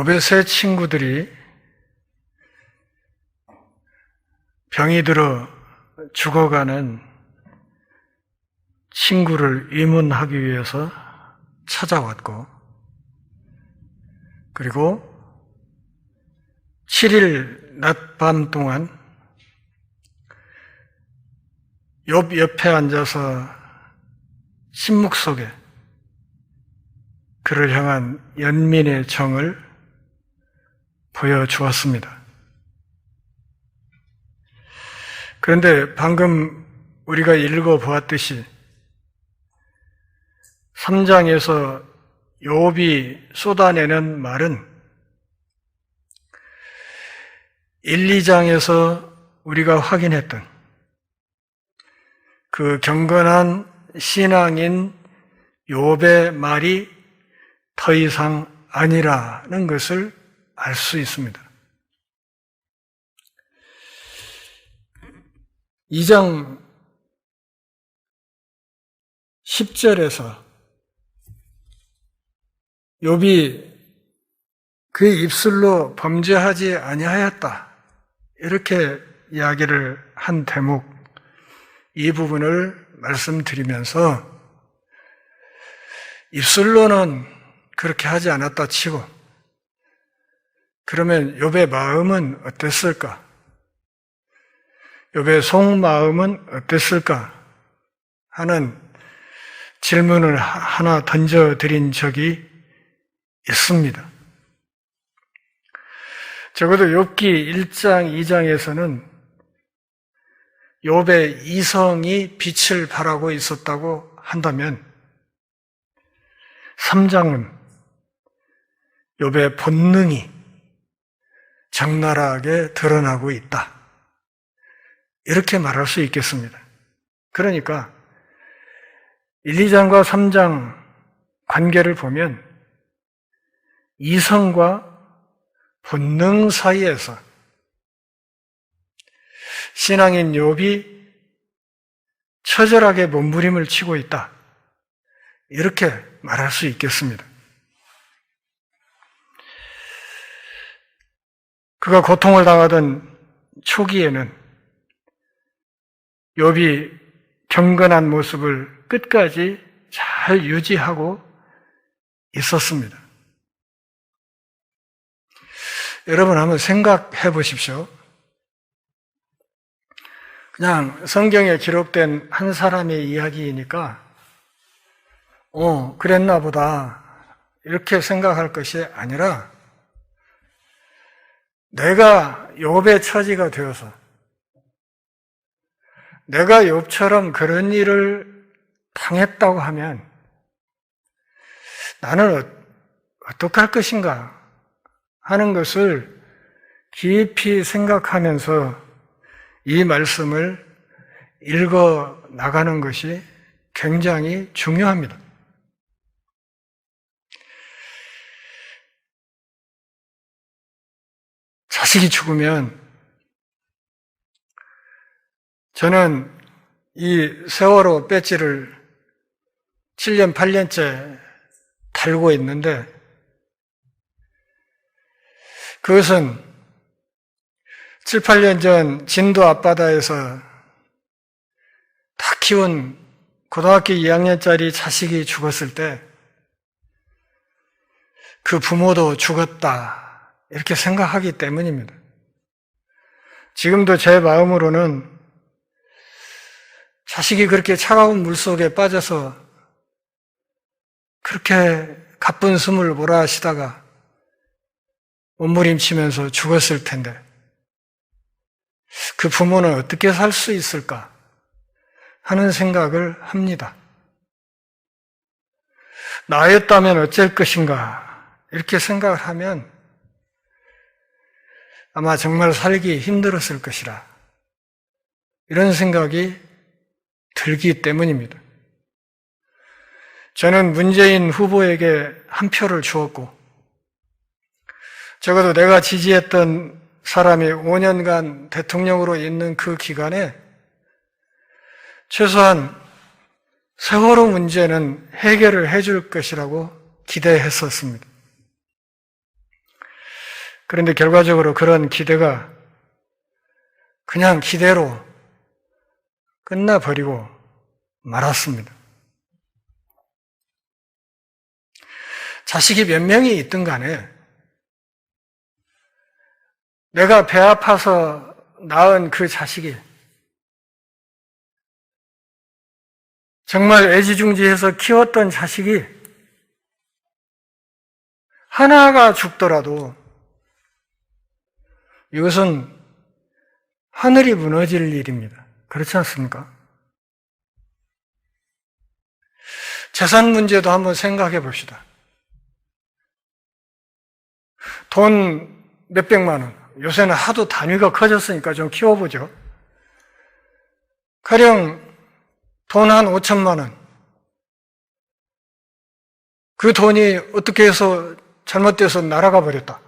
욥의 세 친구들이 병이 들어 죽어가는 친구를 위문하기 위해서 찾아왔고, 그리고 7일 낮밤 동안 욥 옆에 앉아서 침묵 속에 그를 향한 연민의 정을 보여주었습니다. 그런데 방금 우리가 읽어보았듯이 3장에서 욥이 쏟아내는 말은 1, 2장에서 우리가 확인했던 그 경건한 신앙인 욥의 말이 더 이상 아니라는 것을 알 수 있습니다. 2장 10절에서 욥이 그의 입술로 범죄하지 아니하였다, 이렇게 이야기를 한 대목, 이 부분을 말씀드리면서 입술로는 그렇게 하지 않았다 치고 그러면 욥의 마음은 어땠을까? 욥의 속마음은 어땠을까? 하는 질문을 하나 던져드린 적이 있습니다. 적어도 욥기 1장, 2장에서는 욥의 이성이 빛을 발하고 있었다고 한다면 3장은 욥의 본능이 적나라하게 드러나고 있다, 이렇게 말할 수 있겠습니다. 그러니까 1, 2장과 3장 관계를 보면 이성과 본능 사이에서 신앙인 욥이 처절하게 몸부림을 치고 있다, 이렇게 말할 수 있겠습니다. 그가 고통을 당하던 초기에는 욥이 경건한 모습을 끝까지 잘 유지하고 있었습니다. 여러분 한번 생각해 보십시오. 그냥 성경에 기록된 한 사람의 이야기이니까 그랬나 보다 이렇게 생각할 것이 아니라 내가 욥의 처지가 되어서 내가 욥처럼 그런 일을 당했다고 하면 나는 어떡할 것인가 하는 것을 깊이 생각하면서 이 말씀을 읽어 나가는 것이 굉장히 중요합니다. 자식이 죽으면 저는 이 세월호 배지를 7년, 8년째 달고 있는데 그것은 7, 8년 전 진도 앞바다에서 다 키운 고등학교 2학년짜리 자식이 죽었을 때 그 부모도 죽었다, 이렇게 생각하기 때문입니다. 지금도 제 마음으로는 자식이 그렇게 차가운 물속에 빠져서 그렇게 가쁜 숨을 몰아쉬다가 몸부림치면서 죽었을 텐데 그 부모는 어떻게 살 수 있을까 하는 생각을 합니다. 나였다면 어쩔 것인가 이렇게 생각을 하면 아마 정말 살기 힘들었을 것이라, 이런 생각이 들기 때문입니다. 저는 문재인 후보에게 한 표를 주었고 적어도 내가 지지했던 사람이 5년간 대통령으로 있는 그 기간에 최소한 세월호 문제는 해결을 해줄 것이라고 기대했었습니다. 그런데 결과적으로 그런 기대가 그냥 기대로 끝나버리고 말았습니다. 자식이 몇 명이 있든 간에 내가 배 아파서 낳은 그 자식이 정말 애지중지해서 키웠던 자식이 하나가 죽더라도 이것은 하늘이 무너질 일입니다. 그렇지 않습니까? 재산 문제도 한번 생각해 봅시다. 돈 몇백만 원, 요새는 하도 단위가 커졌으니까 좀 키워보죠. 가령 돈 한 5천만 원, 그 돈이 어떻게 해서 잘못돼서 날아가 버렸다.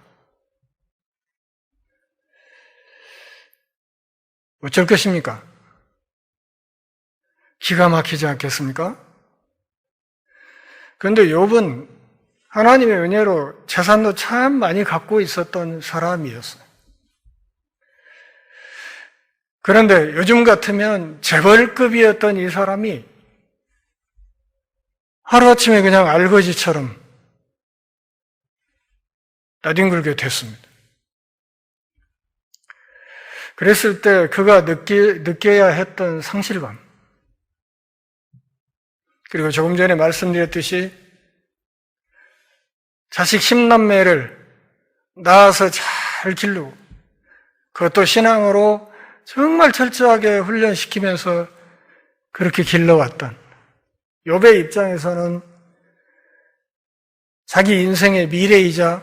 어쩔 것입니까? 기가 막히지 않겠습니까? 그런데 욥은 하나님의 은혜로 재산도 참 많이 갖고 있었던 사람이었어요. 그런데 요즘 같으면 재벌급이었던 이 사람이 하루아침에 그냥 알거지처럼 나뒹굴게 됐습니다. 그랬을 때 그가 느껴야 했던 상실감, 그리고 조금 전에 말씀드렸듯이 자식 10남매를 낳아서 잘 기르고 그것도 신앙으로 정말 철저하게 훈련시키면서 그렇게 길러왔던 욥의 입장에서는 자기 인생의 미래이자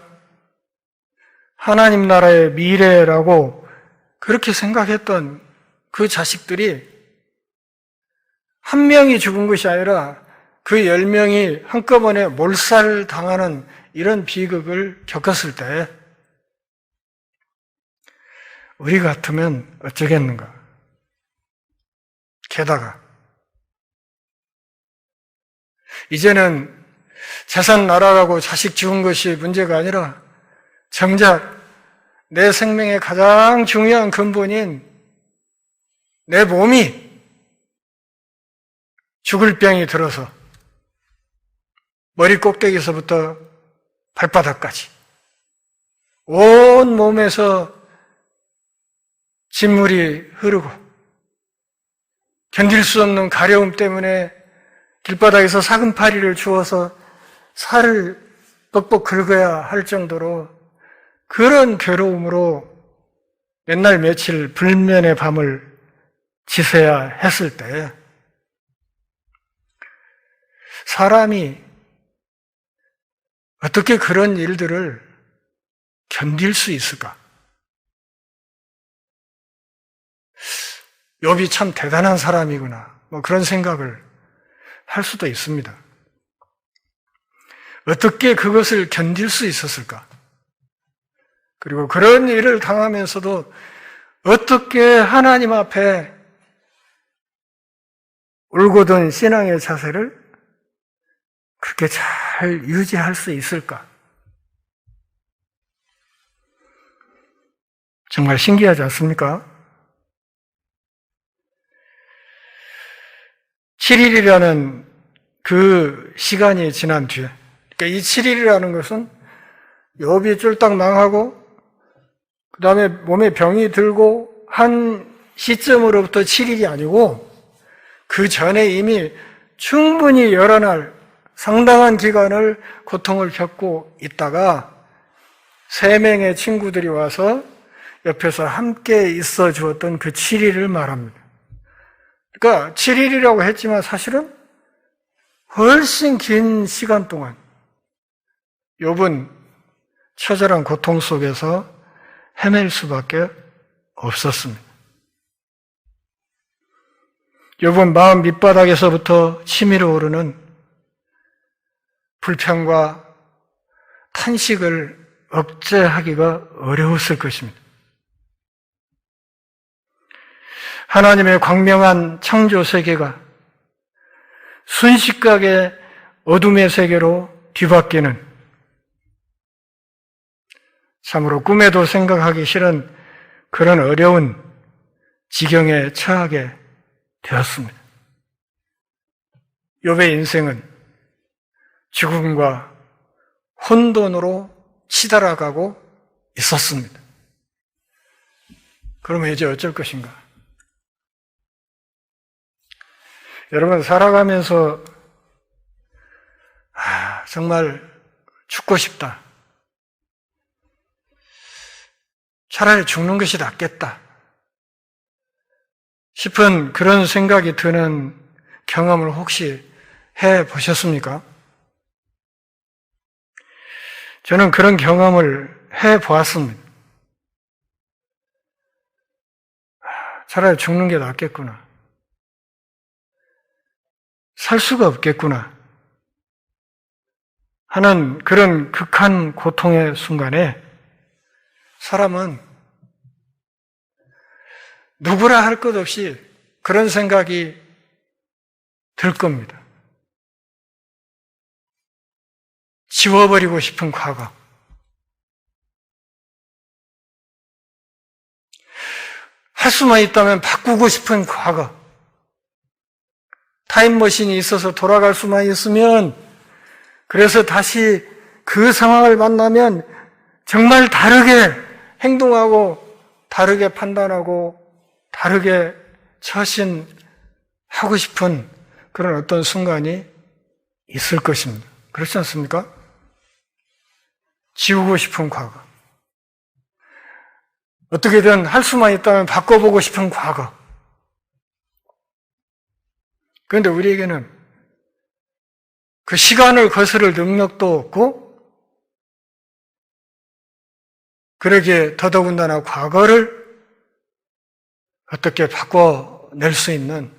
하나님 나라의 미래라고 그렇게 생각했던 그 자식들이 한 명이 죽은 것이 아니라 그 10명이 한꺼번에 몰살당하는 이런 비극을 겪었을 때 우리 같으면 어쩌겠는가? 게다가 이제는 재산 날아가고 자식 죽은 것이 문제가 아니라 정작 내 생명의 가장 중요한 근본인 내 몸이 죽을 병이 들어서 머리 꼭대기에서부터 발바닥까지 온 몸에서 진물이 흐르고 견딜 수 없는 가려움 때문에 길바닥에서 사금파리를 주워서 살을 뻑뻑 긁어야 할 정도로 그런 괴로움으로 몇 날 며칠 불면의 밤을 지새야 했을 때 사람이 어떻게 그런 일들을 견딜 수 있을까? 욥이 참 대단한 사람이구나. 그런 생각을 할 수도 있습니다. 어떻게 그것을 견딜 수 있었을까? 그리고 그런 일을 당하면서도 어떻게 하나님 앞에 울고든 신앙의 자세를 그렇게 잘 유지할 수 있을까? 정말 신기하지 않습니까? 7일이라는 그 시간이 지난 뒤에, 그러니까 이 7일이라는 것은 욥이 쫄딱 망하고 그 다음에 몸에 병이 들고 한 시점으로부터 7일이 아니고 그 전에 이미 충분히 여러 날 상당한 기간을 고통을 겪고 있다가 3명의 친구들이 와서 옆에서 함께 있어 주었던 그 7일을 말합니다. 그러니까 7일이라고 했지만 사실은 훨씬 긴 시간 동안 욥은 처절한 고통 속에서 헤맬 수밖에 없었습니다. 욥은 마음 밑바닥에서부터 치밀어 오르는 불평과 탄식을 억제하기가 어려웠을 것입니다. 하나님의 광명한 창조 세계가 순식간에 어둠의 세계로 뒤바뀌는 참으로 꿈에도 생각하기 싫은 그런 어려운 지경에 처하게 되었습니다. 욥의 인생은 죽음과 혼돈으로 치달아가고 있었습니다. 그러면 이제 어쩔 것인가? 여러분, 살아가면서 정말 죽고 싶다. 차라리 죽는 것이 낫겠다 싶은 그런 생각이 드는 경험을 혹시 해보셨습니까? 저는 그런 경험을 해보았습니다. 차라리 죽는 게 낫겠구나. 살 수가 없겠구나 하는 그런 극한 고통의 순간에 사람은 누구라 할 것 없이 그런 생각이 들 겁니다. 지워버리고 싶은 과거, 할 수만 있다면 바꾸고 싶은 과거, 타임머신이 있어서 돌아갈 수만 있으면, 그래서 다시 그 상황을 만나면 정말 다르게 행동하고 다르게 판단하고 다르게 처신하고 싶은 그런 어떤 순간이 있을 것입니다. 그렇지 않습니까? 지우고 싶은 과거, 어떻게든 할 수만 있다면 바꿔보고 싶은 과거. 그런데 우리에게는 그 시간을 거스를 능력도 없고, 그러기에 더더군다나 과거를 어떻게 바꿔낼 수 있는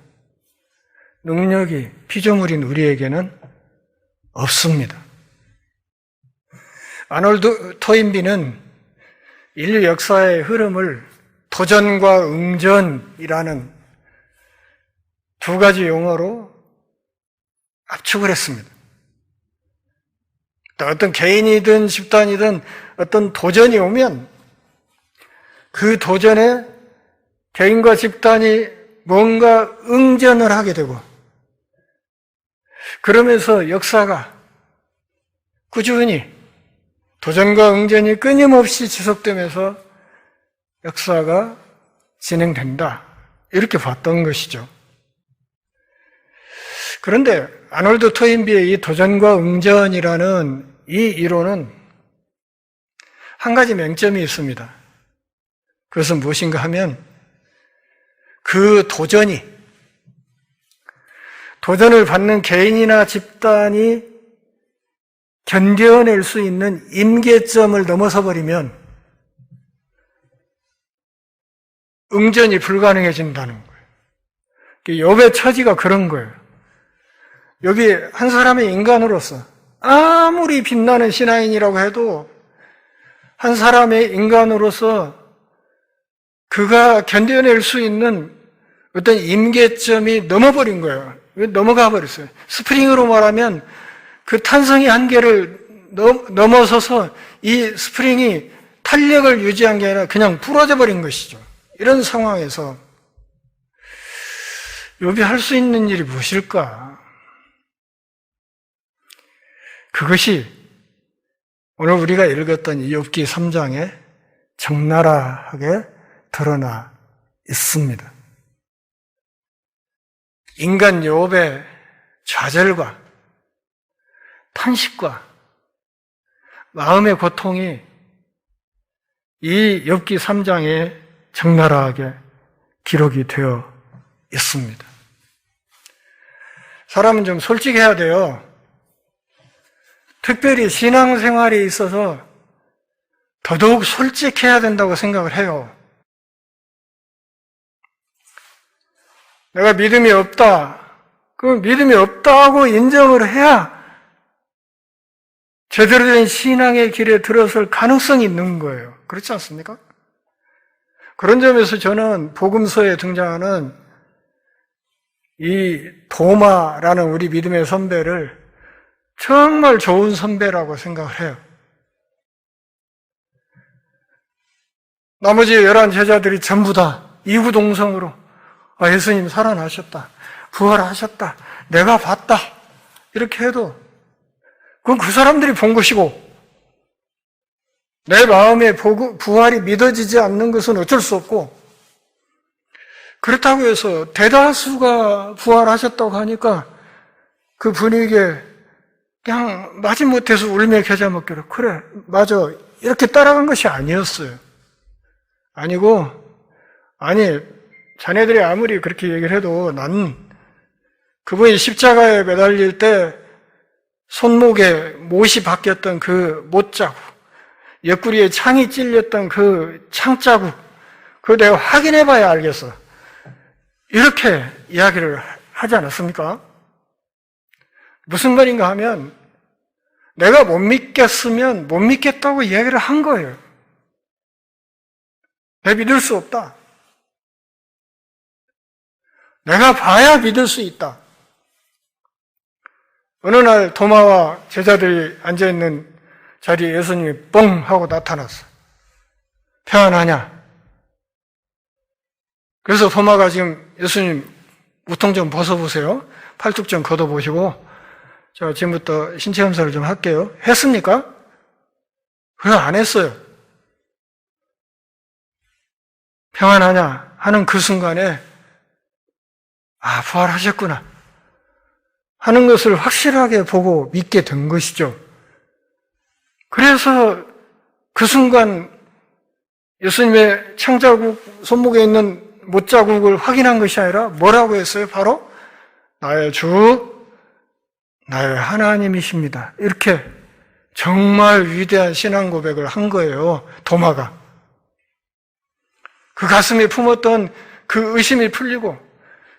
능력이 피조물인 우리에게는 없습니다. 아놀드 토인비는 인류 역사의 흐름을 도전과 응전이라는 두 가지 용어로 압축을 했습니다. 어떤 개인이든 집단이든 어떤 도전이 오면 그 도전에 개인과 집단이 뭔가 응전을 하게 되고, 그러면서 역사가 꾸준히 도전과 응전이 끊임없이 지속되면서 역사가 진행된다, 이렇게 봤던 것이죠. 그런데 아놀드 토인비의 이 도전과 응전이라는 이 이론은 한 가지 맹점이 있습니다. 그것은 무엇인가 하면, 그 도전을 받는 개인이나 집단이 견뎌낼 수 있는 임계점을 넘어서 버리면 응전이 불가능해진다는 거예요. 욥의 처지가 그런 거예요. 여기 한 사람의 인간으로서 아무리 빛나는 신앙인이라고 해도 한 사람의 인간으로서 그가 견뎌낼 수 있는 어떤 임계점이 넘어버린 거예요. 넘어가 버렸어요. 스프링으로 말하면 그 탄성의 한계를 넘어서서 이 스프링이 탄력을 유지한 게 아니라 그냥 부러져 버린 것이죠. 이런 상황에서 욥이 할 수 있는 일이 무엇일까? 그것이 오늘 우리가 읽었던 이 욥기 3장에 적나라하게 드러나 있습니다. 인간 욥의 좌절과 탄식과 마음의 고통이 이 욥기 3장에 적나라하게 기록이 되어 있습니다. 사람은 좀 솔직해야 돼요. 특별히 신앙생활에 있어서 더더욱 솔직해야 된다고 생각을 해요. 내가 믿음이 없다. 그럼 믿음이 없다고 인정을 해야 제대로 된 신앙의 길에 들어설 가능성이 있는 거예요. 그렇지 않습니까? 그런 점에서 저는 복음서에 등장하는 이 도마라는 우리 믿음의 선배를 정말 좋은 선배라고 생각을 해요. 나머지 11 제자들이 전부 다 이구동성으로 예수님 살아나셨다, 부활하셨다, 내가 봤다 이렇게 해도 그건 그 사람들이 본 것이고 내 마음에 부활이 믿어지지 않는 것은 어쩔 수 없고, 그렇다고 해서 대다수가 부활하셨다고 하니까 그 분위기에 그냥 마지못해서 울며 겨자 먹기로 그래 맞아 이렇게 따라간 것이 아니었어요. 아니고 아니 자네들이 아무리 그렇게 얘기를 해도 난 그분이 십자가에 매달릴 때 손목에 못이 박혔던 그 못자국, 옆구리에 창이 찔렸던 그 창자국, 그거 내가 확인해봐야 알겠어. 이렇게 이야기를 하지 않았습니까? 무슨 말인가 하면 내가 못 믿겠으면 못 믿겠다고 이야기를 한 거예요. 내가 믿을 수 없다. 내가 봐야 믿을 수 있다. 어느 날 도마와 제자들이 앉아있는 자리에 예수님이 뻥 하고 나타났어요. 평안하냐? 그래서 도마가 지금 예수님 우통 좀 벗어보세요. 팔뚝 좀 걷어보시고 자 지금부터 신체 검사를 좀 할게요. 했습니까? 그래 안 했어요. 평안하냐 하는 그 순간에 부활하셨구나 하는 것을 확실하게 보고 믿게 된 것이죠. 그래서 그 순간 예수님의 창자국, 손목에 있는 못자국을 확인한 것이 아니라 뭐라고 했어요? 바로 나의 주, 나의 하나님이십니다. 이렇게 정말 위대한 신앙 고백을 한 거예요, 도마가. 그 가슴에 품었던 그 의심이 풀리고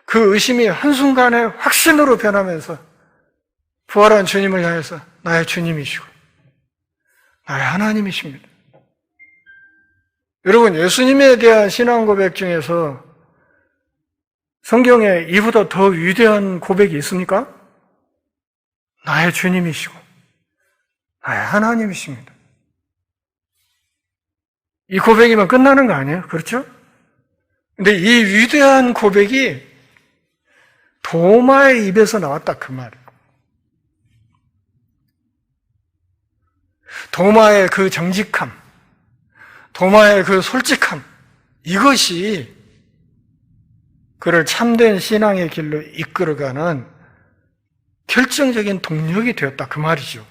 그 의심이 한순간에 확신으로 변하면서 부활한 주님을 향해서 나의 주님이시고 나의 하나님이십니다. 여러분, 예수님에 대한 신앙 고백 중에서 성경에 이보다 더 위대한 고백이 있습니까? 나의 주님이시고 나의 하나님이십니다. 이 고백이면 끝나는 거 아니에요? 그렇죠? 근데 이 위대한 고백이 도마의 입에서 나왔다 그 말이에요. 도마의 그 정직함, 도마의 그 솔직함, 이것이 그를 참된 신앙의 길로 이끌어가는 결정적인 동력이 되었다 그 말이죠.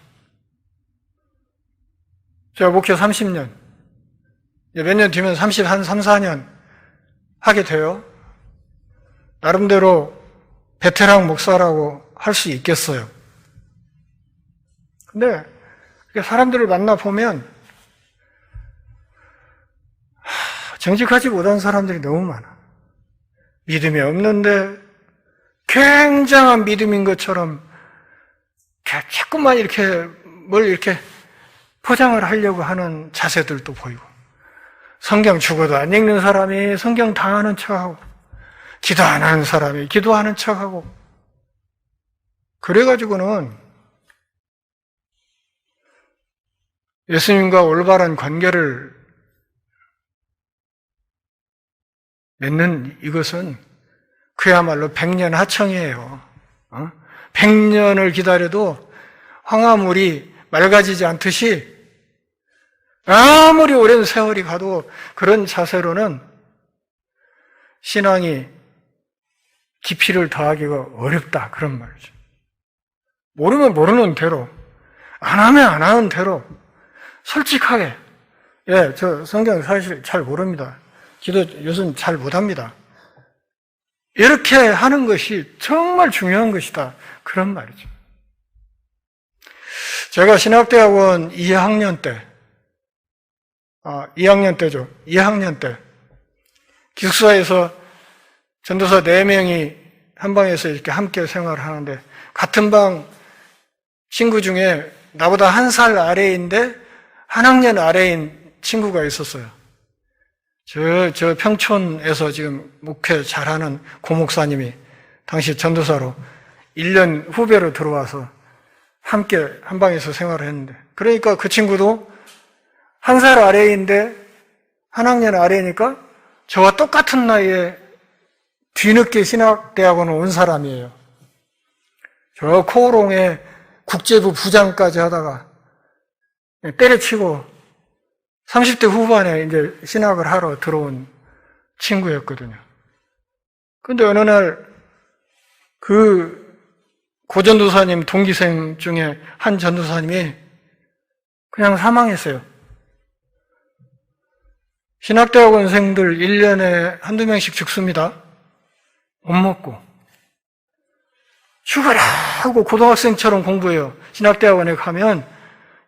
제가 목회 30년, 몇 년 뒤면 3, 4년 하게 돼요. 나름대로 베테랑 목사라고 할 수 있겠어요. 근데 사람들을 만나보면 정직하지 못한 사람들이 너무 많아. 믿음이 없는데 굉장한 믿음인 것처럼 자꾸만 이렇게 뭘 이렇게 포장을 하려고 하는 자세들도 보이고, 성경 죽어도 안 읽는 사람이 성경 다 아는 척하고, 기도 안 하는 사람이 기도하는 척하고, 그래가지고는 예수님과 올바른 관계를 맺는 이것은 그야말로 백년하청이에요. 100년을 기다려도 황화물이 맑아지지 않듯이 아무리 오랜 세월이 가도 그런 자세로는 신앙이 깊이를 더하기가 어렵다, 그런 말이죠. 모르면 모르는 대로, 안 하면 안 하는 대로 솔직하게, 저 성경 사실 잘 모릅니다. 기도 요즘 잘 못합니다. 이렇게 하는 것이 정말 중요한 것이다, 그런 말이죠. 제가 신학대학원 2학년 때, 2학년 때죠. 2학년 때 기숙사에서 전도사 4명이 한 방에서 이렇게 함께 생활을 하는데, 같은 방 친구 중에 나보다 1살 아래인데 한 학년 아래인 친구가 있었어요. 저 평촌에서 지금 목회 잘하는 고목사님이 당시 전도사로 1년 후배로 들어와서 함께 한 방에서 생활을 했는데, 그러니까 그 친구도 1살 아래인데 한 학년 아래니까 저와 똑같은 나이에 뒤늦게 신학대학원을 온 사람이에요. 저 코오롱에 국제부 부장까지 하다가 때려치고 30대 후반에 이제 신학을 하러 들어온 친구였거든요. 근데 어느 날 그 고전도사님 동기생 중에 한 전도사님이 그냥 사망했어요. 신학대학원생들 1년에 한두 명씩 죽습니다. 못 먹고. 죽어라 하고 고등학생처럼 공부해요. 신학대학원에 가면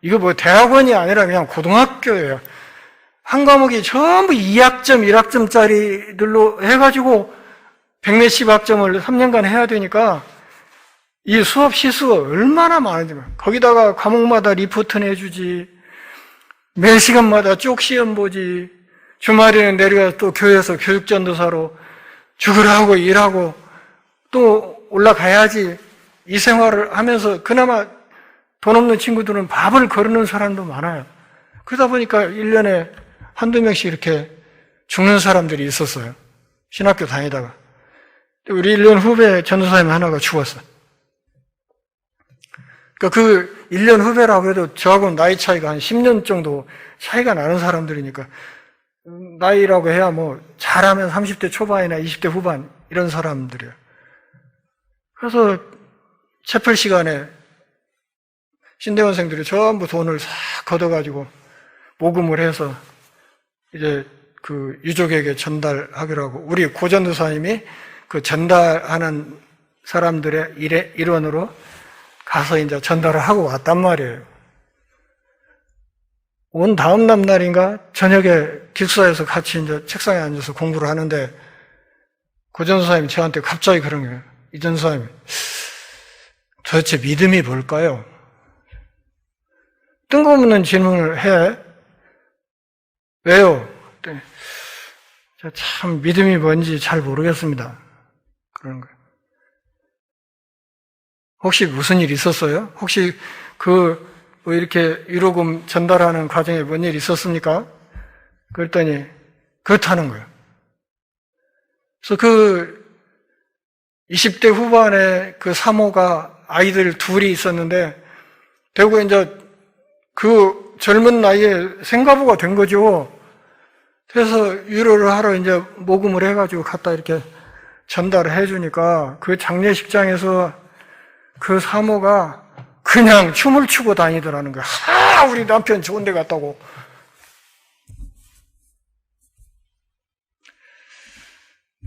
이거 뭐 대학원이 아니라 그냥 고등학교예요. 한 과목이 전부 2학점, 1학점짜리들로 해가지고 100몇십 학점을 3년간 해야 되니까 이 수업 시수가 얼마나 많은지. 거기다가 과목마다 리포트 내주지, 매 시간마다 쪽 시험 보지, 주말에는 내려가서 또 교회에서 교육전도사로 죽으라 하고 일하고 또 올라가야지. 이 생활을 하면서 그나마 돈 없는 친구들은 밥을 거르는 사람도 많아요. 그러다 보니까 1년에 한두 명씩 이렇게 죽는 사람들이 있었어요. 신학교 다니다가. 우리 1년 후배 전도사님 하나가 죽었어요. 그러니까 그 1년 후배라고 해도 저하고는 나이 차이가 한 10년 정도 차이가 나는 사람들이니까 나이라고 해야 뭐 잘하면 30대 초반이나 20대 후반 이런 사람들이에요. 그래서 채플 시간에 신대원생들이 전부 돈을 싹 걷어가지고 모금을 해서 이제 그 유족에게 전달하기로 하고 우리 고전도사님이 그 전달하는 사람들의 일원으로 가서 이제 전달을 하고 왔단 말이에요. 온 다음 날인가 저녁에 기숙사에서 같이 이제 책상에 앉아서 공부를 하는데 고전도사님이 저한테 갑자기 그런 거예요. 이 전도사님이 도대체 믿음이 뭘까요? 뜬금없는 질문을 해. 왜요? 참 믿음이 뭔지 잘 모르겠습니다. 그런 거예요. 혹시 무슨 일 있었어요? 혹시 뭐 이렇게 위로금 전달하는 과정에 뭔 일 있었습니까? 그랬더니 그렇다는 거예요. 그래서 그 20대 후반에 그 사모가 아이들 둘이 있었는데 되고 이제 그 젊은 나이에 생가부가 된 거죠. 그래서 위로를 하러 이제 모금을 해가지고 갖다 이렇게 전달을 해주니까 그 장례식장에서 그 사모가 그냥 춤을 추고 다니더라는 거야. 우리 남편 좋은 데 갔다고.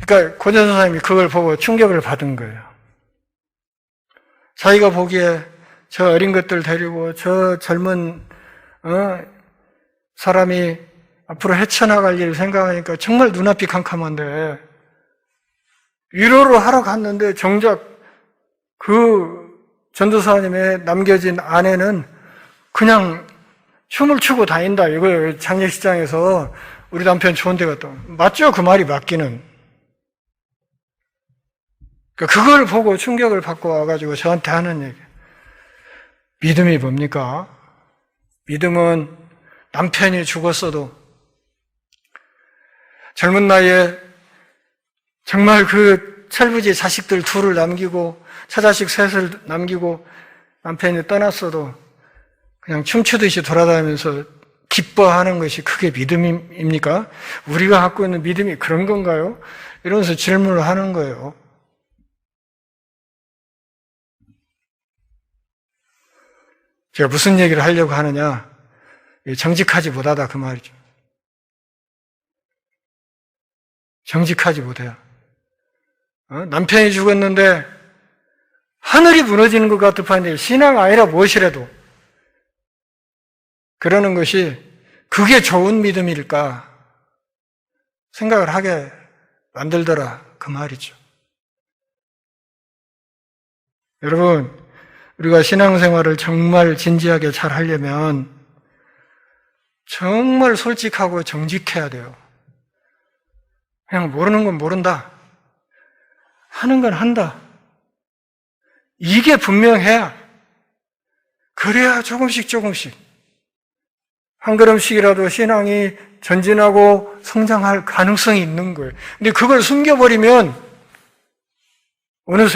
그러니까 고전 선생님이 그걸 보고 충격을 받은 거예요. 자기가 보기에 저 어린 것들 데리고 저 젊은 사람이 앞으로 헤쳐나갈 일을 생각하니까 정말 눈앞이 캄캄한데 위로를 하러 갔는데 정작 그 전도사님의 남겨진 아내는 그냥 춤을 추고 다닌다. 이걸 장례식장에서 우리 남편 좋은 데 갔다. 맞죠? 그 말이 맞기는. 그걸 보고 충격을 받고 와가지고 저한테 하는 얘기. 믿음이 뭡니까? 믿음은 남편이 죽었어도 젊은 나이에 정말 그 철부지 자식들 둘을 남기고 처자식 셋을 남기고 남편이 떠났어도 그냥 춤추듯이 돌아다니면서 기뻐하는 것이 그게 믿음입니까? 우리가 갖고 있는 믿음이 그런 건가요? 이러면서 질문을 하는 거예요. 제가 무슨 얘기를 하려고 하느냐? 정직하지 못하다 그 말이죠. 정직하지 못해요. 남편이 죽었는데 하늘이 무너지는 것 같을 판인데 신앙 아니라 무엇이라도 그러는 것이 그게 좋은 믿음일까 생각을 하게 만들더라 그 말이죠. 여러분, 우리가 신앙생활을 정말 진지하게 잘 하려면 정말 솔직하고 정직해야 돼요. 그냥 모르는 건 모른다. 하는 건 한다. 이게 분명해야. 그래야 조금씩 한 걸음씩이라도 신앙이 전진하고 성장할 가능성이 있는 거예요. 근데 그걸 숨겨버리면 어느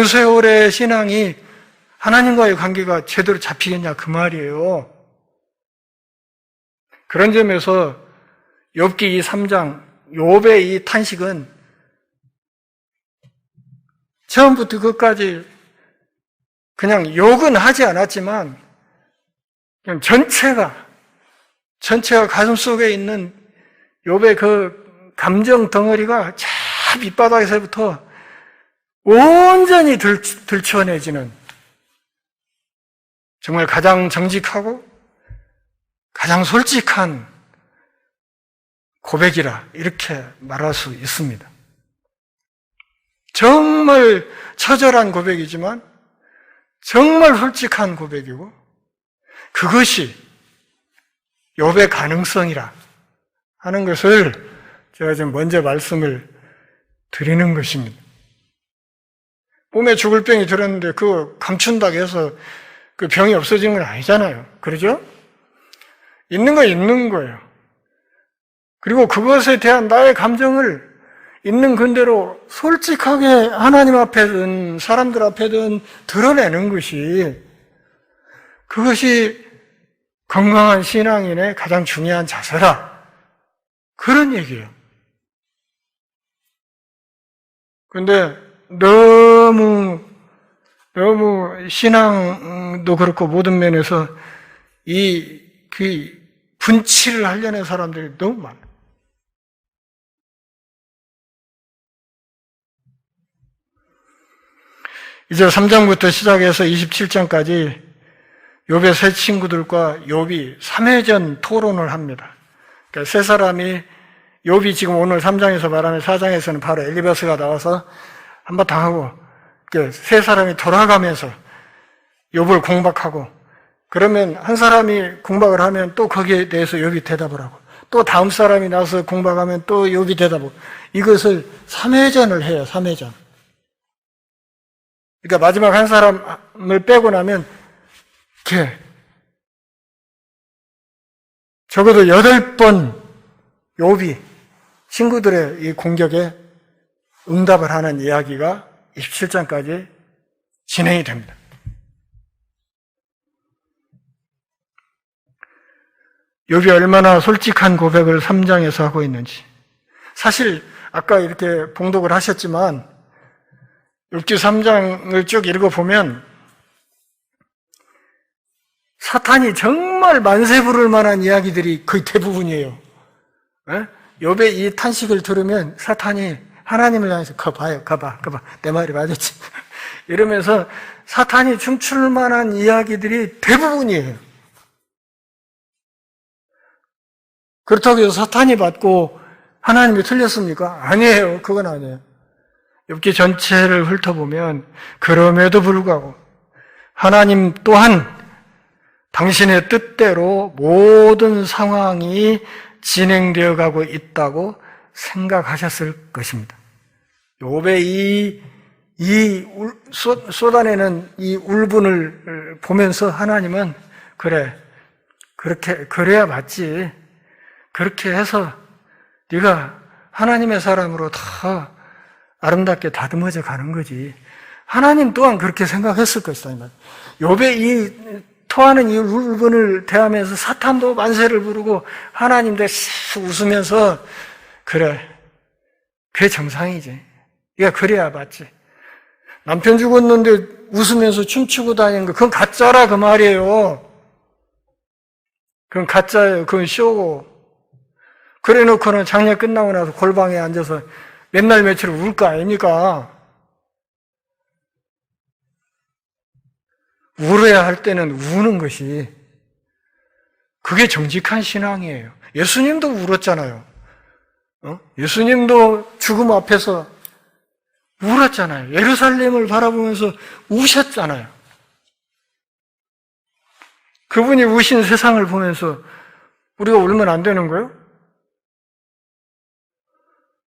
세월에 신앙이 하나님과의 관계가 제대로 잡히겠냐 그 말이에요. 그런 점에서 욥기 이 3장 욥의 이 탄식은 처음부터 끝까지 그냥 욕은 하지 않았지만 그냥 전체가 가슴속에 있는 욥의 그 감정 덩어리가 저 밑바닥에서부터 온전히 들춰내지는 정말 가장 정직하고 가장 솔직한 고백이라 이렇게 말할 수 있습니다. 정말 처절한 고백이지만 정말 솔직한 고백이고 그것이 욥의 가능성이라 하는 것을 제가 지금 먼저 말씀을 드리는 것입니다. 몸에 죽을 병이 들었는데 그거 감춘다고 해서 그 병이 없어지는 건 아니잖아요. 그러죠? 있는 건 있는 거예요. 그리고 그것에 대한 나의 감정을 있는 그대로 솔직하게 하나님 앞에든 사람들 앞에든 드러내는 것이 그것이 건강한 신앙인의 가장 중요한 자세라. 그런 얘기예요. 그런데 너무 신앙도 그렇고 모든 면에서 그 분치를 하려는 사람들이 너무 많아요. 이제 3장부터 시작해서 27장까지 욥의 세 친구들과 욥이 3회전 토론을 합니다. 그러니까 세 사람이 욥이 지금 오늘 3장에서 말하는 4장에서는 바로 엘리바스가 나와서 한바탕 하고 세 사람이 돌아가면서 욥을 공박하고 그러면 한 사람이 공박을 하면 또 거기에 대해서 욥이 대답을 하고 또 다음 사람이 나와서 공박하면 또 욥이 대답을 하고 이것을 3회전을 해요. 3회전. 그러니까 마지막 한 사람을 빼고 나면 이렇게 적어도 8번 욥이 친구들의 이 공격에 응답을 하는 이야기가 27장까지 진행이 됩니다. 욥이 얼마나 솔직한 고백을 3장에서 하고 있는지. 사실 아까 이렇게 봉독을 하셨지만 욥기 3장을 쭉 읽어보면 사탄이 정말 만세 부를 만한 이야기들이 거의 대부분이에요. 욥의 이 탄식을 들으면 사탄이 하나님을 향해서 가봐 내 말이 맞았지 이러면서 사탄이 춤출 만한 이야기들이 대부분이에요. 그렇다고 해서 사탄이 맞고 하나님이 틀렸습니까? 아니에요. 그건 아니에요. 욥기 전체를 훑어보면 그럼에도 불구하고 하나님 또한 당신의 뜻대로 모든 상황이 진행되어 가고 있다고 생각하셨을 것입니다. 욥의 쏟아내는 이 울분을 보면서 하나님은 그래야 맞지. 그렇게 해서 네가 하나님의 사람으로 더 아름답게 다듬어져 가는 거지. 하나님 또한 그렇게 생각했을 것이다. 욥의 이 토하는 이 울분을 대하면서 사탄도 만세를 부르고 하나님도 웃으면서 그게 정상이지. 네가 그래야 맞지. 남편 죽었는데 웃으면서 춤추고 다니는 거 그건 가짜라 그 말이에요. 그건 가짜예요. 그건 쇼고. 그래 놓고는 장례 끝나고 나서 골방에 앉아서 맨날 며칠 울 거 아닙니까? 울어야 할 때는 우는 것이 그게 정직한 신앙이에요. 예수님도 울었잖아요. 예수님도 죽음 앞에서 울었잖아요. 예루살렘을 바라보면서 우셨잖아요. 그분이 우신 세상을 보면서 우리가 울면 안 되는 거예요?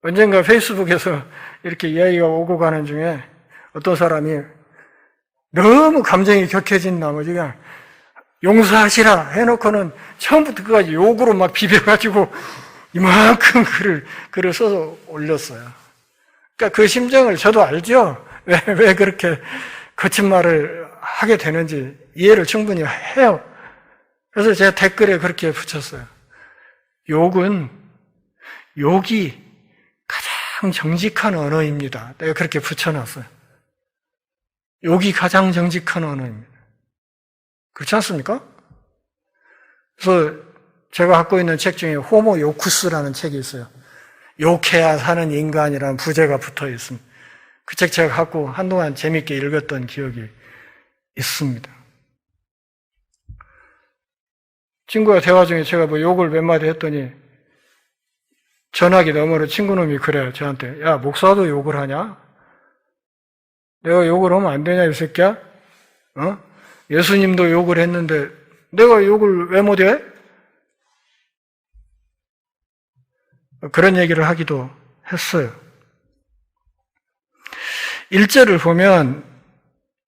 언젠가 페이스북에서 이렇게 이야기가 오고 가는 중에 어떤 사람이 너무 감정이 격해진 나머지 그냥 용서하시라 해놓고는 처음부터 끝까지 욕으로 막 비벼가지고 이만큼 글을 써서 올렸어요. 그러니까 그 심정을 저도 알죠? 왜 그렇게 거친 말을 하게 되는지 이해를 충분히 해요. 그래서 제가 댓글에 그렇게 붙였어요. 욕이 가장 정직한 언어입니다. 내가 그렇게 붙여놨어요. 욕이 가장 정직한 언어입니다. 그렇지 않습니까? 그래서 제가 갖고 있는 책 중에 호모 요쿠스라는 책이 있어요. 욕해야 사는 인간이라는 부제가 붙어 있습니다. 그 책 제가 갖고 한동안 재밌게 읽었던 기억이 있습니다. 친구와 대화 중에 제가 뭐 욕을 몇 마디 했더니 전화기 너머로 친구놈이 그래요. 저한테. 야, 목사도 욕을 하냐? 내가 욕을 하면 안 되냐, 이 새끼야? 예수님도 욕을 했는데 내가 욕을 왜 못해? 그런 얘기를 하기도 했어요. 1절을 보면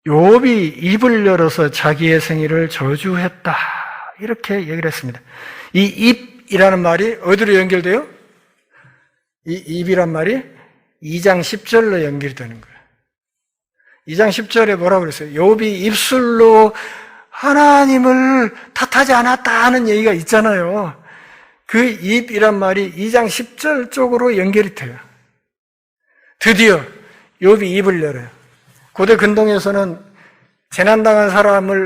욥이 입을 열어서 자기의 생일을 저주했다. 이렇게 얘기를 했습니다. 이 입이라는 말이 어디로 연결돼요? 이 입이란 말이 2장 10절로 연결되는 거예요. 2장 10절에 뭐라고 그랬어요? 욥이 입술로 하나님을 탓하지 않았다 하는 얘기가 있잖아요. 그 입이란 말이 2장 10절 쪽으로 연결이 돼요. 드디어 욥이 입을 열어요. 고대 근동에서는 재난당한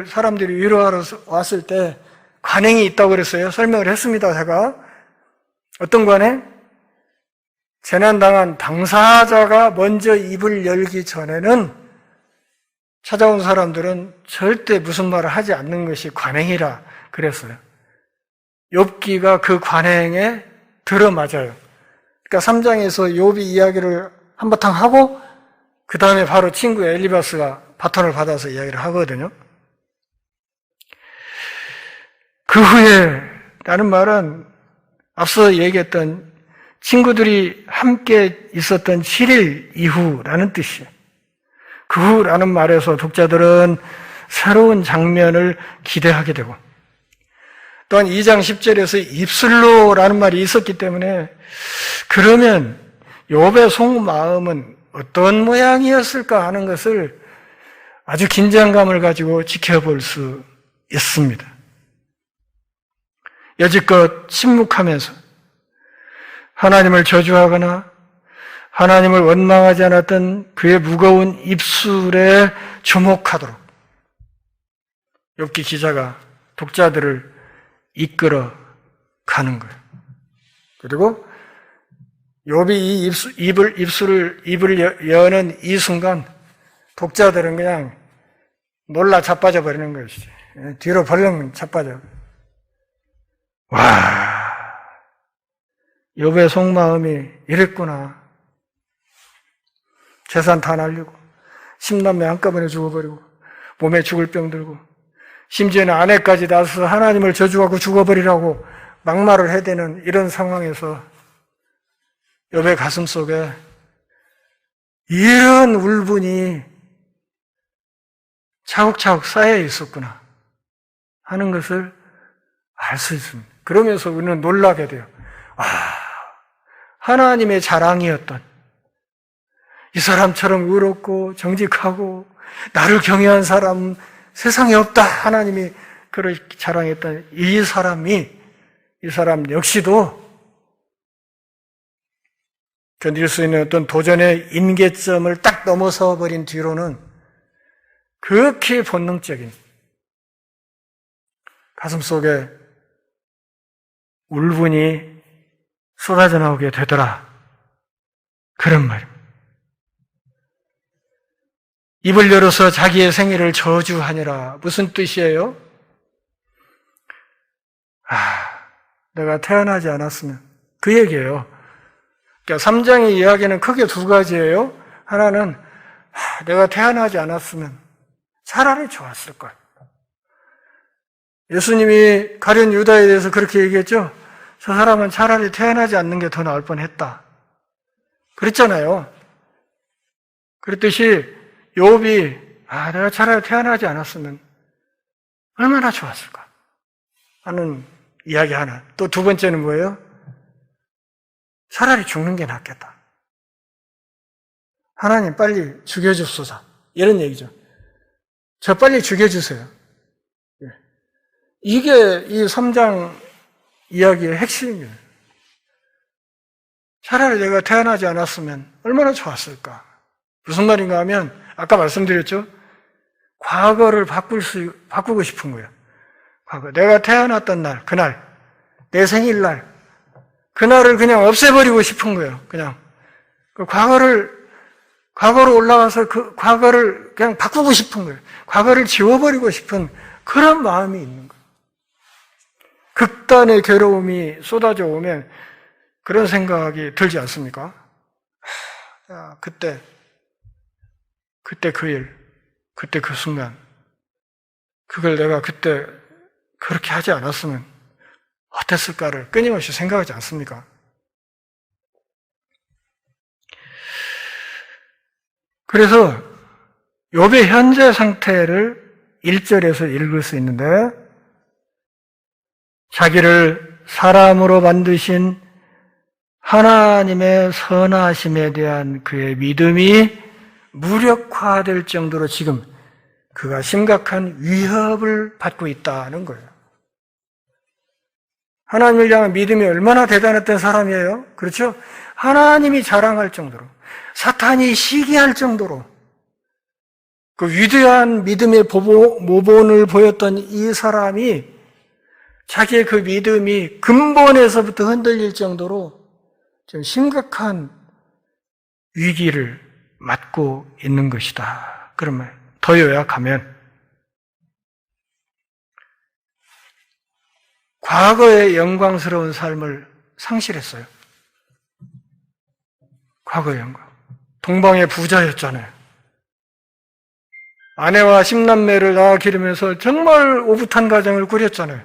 사람들이 위로하러 왔을 때 관행이 있다고 그랬어요. 설명을 했습니다, 제가. 어떤 관행? 재난당한 당사자가 먼저 입을 열기 전에는 찾아온 사람들은 절대 무슨 말을 하지 않는 것이 관행이라 그랬어요. 욥기가 그 관행에 들어맞아요. 그러니까 3장에서 욥이 이야기를 한바탕 하고 그 다음에 바로 친구 엘리바스가 바톤을 받아서 이야기를 하거든요. 그 후에 라는 말은 앞서 얘기했던 친구들이 함께 있었던 7일 이후라는 뜻이에요. 그 후라는 말에서 독자들은 새로운 장면을 기대하게 되고 또한 2장 10절에서 입술로라는 말이 있었기 때문에 그러면 욥의 속마음은 어떤 모양이었을까 하는 것을 아주 긴장감을 가지고 지켜볼 수 있습니다. 여지껏 침묵하면서 하나님을 저주하거나 하나님을 원망하지 않았던 그의 무거운 입술에 주목하도록 욥기 기자가 독자들을 이끌어 가는 거예요. 그리고 욥이 이 입을 여는 이 순간 독자들은 그냥 놀라 자빠져 버리는 것이지. 뒤로 벌렁 자빠져. 와, 욥의 속마음이 이랬구나. 재산 다 날리고 10남매 한꺼번에 죽어버리고 몸에 죽을 병 들고 심지어는 아내까지 나서서 하나님을 저주하고 죽어버리라고 막말을 해대는 이런 상황에서 욥의 가슴 속에 이런 울분이 차곡차곡 쌓여 있었구나 하는 것을 알 수 있습니다. 그러면서 우리는 놀라게 돼요. 하나님의 자랑이었던 이 사람처럼 의롭고 정직하고 나를 경외한 사람 세상에 없다. 하나님이 그를 자랑했던 이 사람 역시도 견딜 수 있는 어떤 도전의 임계점을 딱 넘어서 버린 뒤로는 그렇게 본능적인 가슴속에 울분이 쏟아져 나오게 되더라. 그런 말입니다. 입을 열어서 자기의 생일을 저주하니라. 무슨 뜻이에요? 내가 태어나지 않았으면. 그 얘기예요. 그러니까 3장의 이야기는 크게 두 가지예요. 하나는 내가 태어나지 않았으면 차라리 좋았을 걸. 예수님이 가룟 유다에 대해서 그렇게 얘기했죠. 저 사람은 차라리 태어나지 않는 게 더 나을 뻔했다. 그랬잖아요. 그랬듯이 욥이 내가 차라리 태어나지 않았으면 얼마나 좋았을까 하는 이야기 하나. 또 두 번째는 뭐예요? 차라리 죽는 게 낫겠다. 하나님 빨리 죽여주소서. 이런 얘기죠. 저 빨리 죽여주세요. 이게 이 3장 이야기의 핵심이에요. 차라리 내가 태어나지 않았으면 얼마나 좋았을까. 무슨 말인가 하면 아까 말씀드렸죠. 과거를 바꾸고 싶은 거예요. 과거. 내가 태어났던 날, 그날, 내 생일날, 그날을 그냥 없애버리고 싶은 거예요. 그냥. 과거로 올라가서 그 과거를 그냥 바꾸고 싶은 거예요. 과거를 지워버리고 싶은 그런 마음이 있는 거예요. 극단의 괴로움이 쏟아져 오면 그런 생각이 들지 않습니까? 그때 그 일, 그때 그 순간, 그걸 내가 그때 그렇게 하지 않았으면 어땠을까를 끊임없이 생각하지 않습니까? 그래서 욥의 현재 상태를 1절에서 읽을 수 있는데, 자기를 사람으로 만드신 하나님의 선하심에 대한 그의 믿음이 무력화될 정도로 지금 그가 심각한 위협을 받고 있다는 거예요. 하나님을 향한 믿음이 얼마나 대단했던 사람이에요? 그렇죠? 하나님이 자랑할 정도로, 사탄이 시기할 정도로 그 위대한 믿음의 모본을 보였던 이 사람이 자기의 그 믿음이 근본에서부터 흔들릴 정도로 좀 심각한 위기를 맞고 있는 것이다. 그러면 더 요약하면 과거의 영광스러운 삶을 상실했어요. 과거의 영광. 동방의 부자였잖아요. 아내와 10남매를 낳아 기르면서 정말 오붓한 가정을 꾸렸잖아요.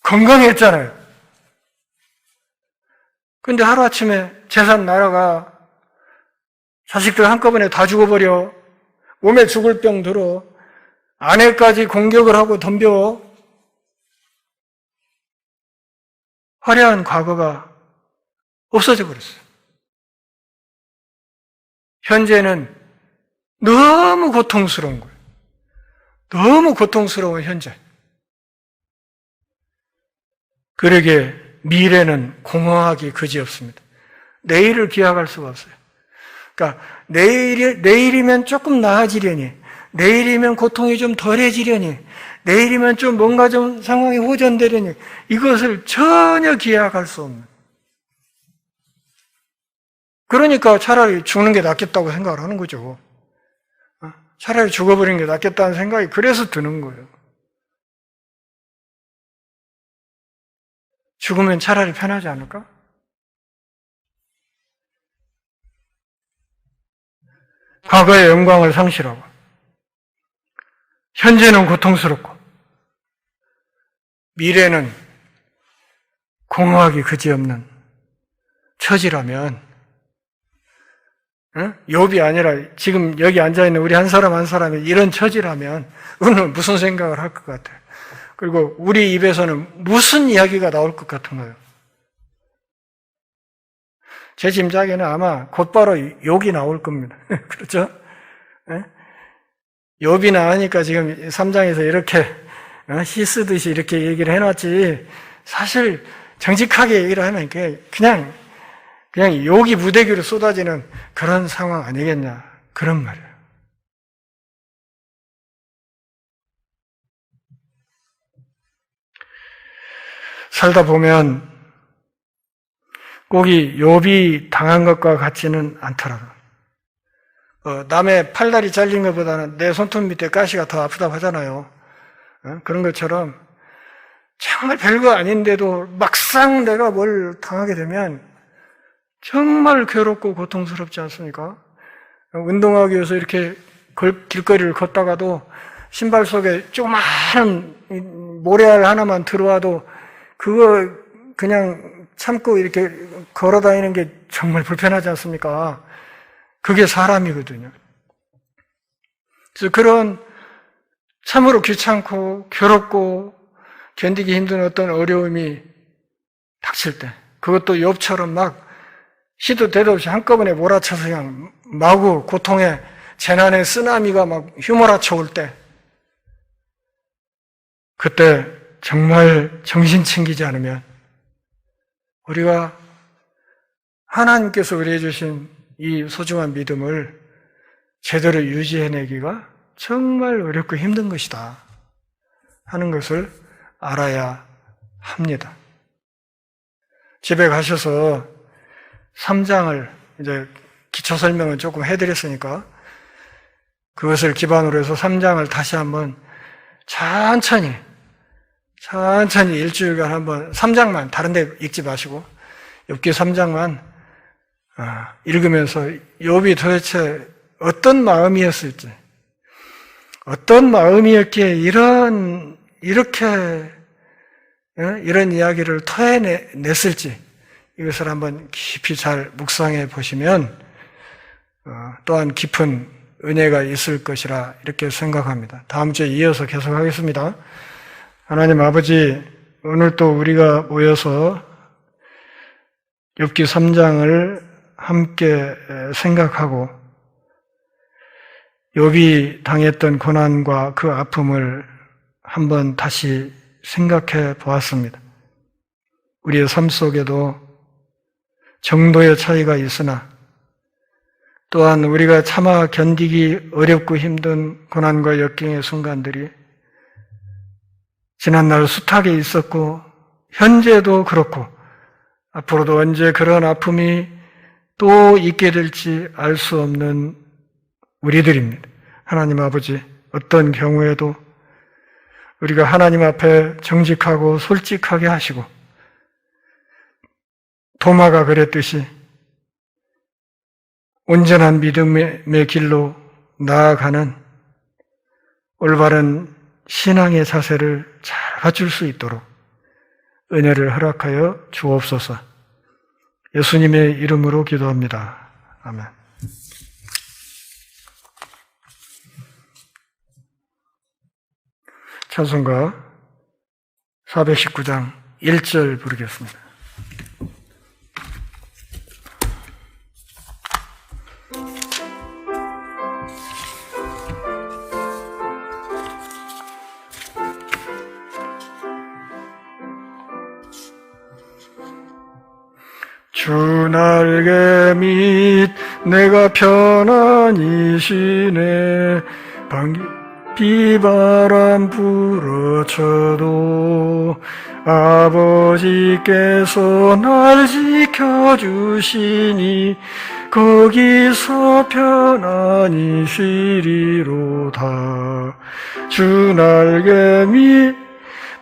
건강했잖아요. 근데 하루아침에 재산 날아가 자식들 한꺼번에 다 죽어버려. 몸에 죽을 병 들어. 아내까지 공격을 하고 덤벼. 화려한 과거가 없어져 버렸어요. 현재는 너무 고통스러운 거예요. 너무 고통스러운 현재. 그러게 미래는 공허하기 그지없습니다. 내일을 기약할 수가 없어요. 그러니까 내일이면 조금 나아지려니, 내일이면 고통이 좀 덜해지려니, 내일이면 좀 뭔가 좀 상황이 호전되려니 이것을 전혀 기약할 수 없는. 그러니까 차라리 죽는 게 낫겠다고 생각을 하는 거죠. 차라리 죽어버리는 게 낫겠다는 생각이 그래서 드는 거예요. 죽으면 차라리 편하지 않을까? 과거의 영광을 상실하고 현재는 고통스럽고 미래는 공허하기 그지없는 처지라면, 욥이 아니라 지금 여기 앉아있는 우리 한 사람 한 사람이 이런 처지라면 우리는 무슨 생각을 할 것 같아요? 그리고 우리 입에서는 무슨 이야기가 나올 것 같은가요? 제 짐작에는 아마 곧바로 욕이 나올 겁니다. 그렇죠? 욥이나 하니까 지금 3장에서 이렇게 시 쓰듯이 이렇게 얘기를 해놨지, 사실 정직하게 얘기를 하면 그냥 욕이 무대기로 쏟아지는 그런 상황 아니겠냐, 그런 말이에요. 살다 보면 꼭 이 욥이 당한 것과 같지는 않더라도, 남의 팔다리 잘린 것보다는 내 손톱 밑에 가시가 더 아프다고 하잖아요. 그런 것처럼 정말 별거 아닌데도 막상 내가 뭘 당하게 되면 정말 괴롭고 고통스럽지 않습니까? 운동하기 위해서 이렇게 길거리를 걷다가도 신발 속에 조그마한 모래알 하나만 들어와도 그거 그냥 참고 이렇게 걸어 다니는 게 정말 불편하지 않습니까? 그게 사람이거든요. 그래서 그런 참으로 귀찮고 괴롭고 견디기 힘든 어떤 어려움이 닥칠 때, 그것도 욥처럼 막 시도 때도 없이 한꺼번에 몰아쳐서 그냥 마구 고통의 재난의 쓰나미가 막 휘몰아쳐 올 때, 그때 정말 정신 챙기지 않으면 우리가 하나님께서 우리에게 주신 이 소중한 믿음을 제대로 유지해내기가 정말 어렵고 힘든 것이다 하는 것을 알아야 합니다. 집에 가셔서 3장을 이제 기초 설명을 조금 해드렸으니까 그것을 기반으로 해서 3장을 다시 한번 천천히 일주일간 한번 3장만 다른 데 읽지 마시고 욥기 3장만 읽으면서 욥이 도대체 어떤 마음이었을지, 어떤 마음이었기에 이런 이야기를 토해냈을지 이것을 한번 깊이 잘 묵상해 보시면 또한 깊은 은혜가 있을 것이라 이렇게 생각합니다. 다음 주에 이어서 계속하겠습니다. 하나님 아버지, 오늘 또 우리가 모여서 욥기 3장을 함께 생각하고 욥이 당했던 고난과 그 아픔을 한번 다시 생각해 보았습니다. 우리의 삶 속에도 정도의 차이가 있으나 또한 우리가 참아 견디기 어렵고 힘든 고난과 역경의 순간들이 지난날 숱하게 있었고 현재도 그렇고 앞으로도 언제 그런 아픔이 또 있게 될지 알 수 없는 우리들입니다. 하나님 아버지, 어떤 경우에도 우리가 하나님 앞에 정직하고 솔직하게 하시고 도마가 그랬듯이 온전한 믿음의 길로 나아가는 올바른 신앙의 자세를 잘 갖출 수 있도록 은혜를 허락하여 주옵소서. 예수님의 이름으로 기도합니다. 아멘. 찬송가 419장 1절 부르겠습니다. 주 날개 밑 내가 편안히 쉬네 비바람 불어쳐도 아버지께서 날 지켜주시니 거기서 편안히 쉬리로다. 주 날개 밑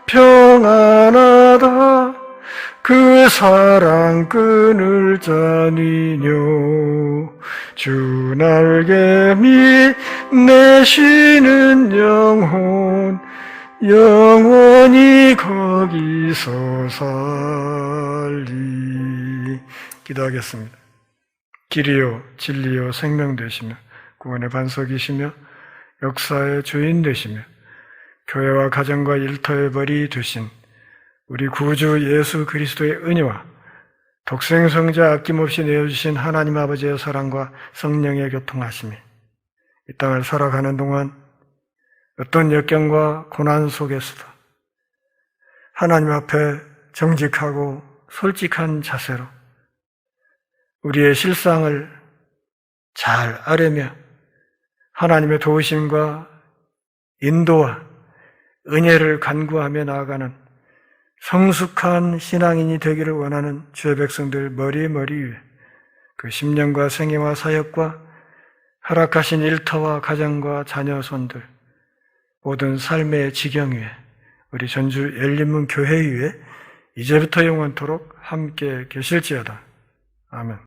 평안하다. 그 사랑 끊을 자니뇨. 주 날개 밑 내 쉬는 영혼 영원히 거기서 살리. 기도하겠습니다. 길이요 진리요 생명 되시며 구원의 반석이시며 역사의 주인 되시며 교회와 가정과 일터의 벌이 되신 우리 구주 예수 그리스도의 은혜와 독생성자 아낌없이 내어주신 하나님 아버지의 사랑과 성령의 교통하심이 이 땅을 살아가는 동안 어떤 역경과 고난 속에서도 하나님 앞에 정직하고 솔직한 자세로 우리의 실상을 잘 아뢰며 하나님의 도우심과 인도와 은혜를 간구하며 나아가는 성숙한 신앙인이 되기를 원하는 주의 백성들 머리 위에 그 심령과 생애와 사역과 허락하신 일터와 가정과 자녀 손들 모든 삶의 지경 위에 우리 전주 열린문 교회 위에 이제부터 영원토록 함께 계실지어다. 아멘.